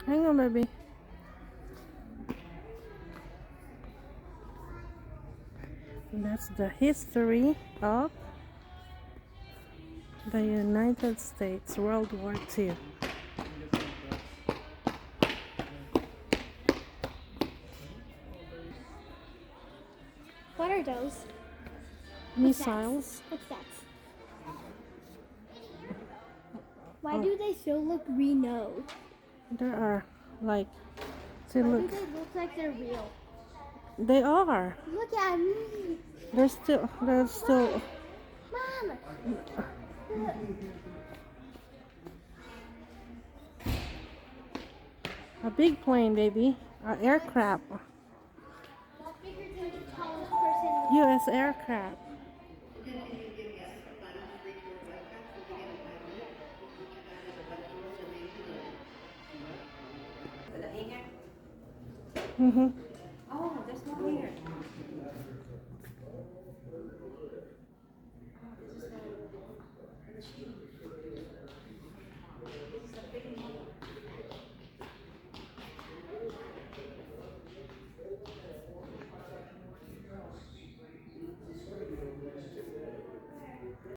Hang on, baby. That's the history of the United States, World War II. What are those? Missiles. What's that? Why do they still look Reno? There are like, see, Why look, do they look like they're real? they are. Look at me. They're still. Mom! Look. A big plane, baby. An aircraft. That's bigger than the tallest person. U.S. aircraft. Mm-hmm. Oh, there's one here.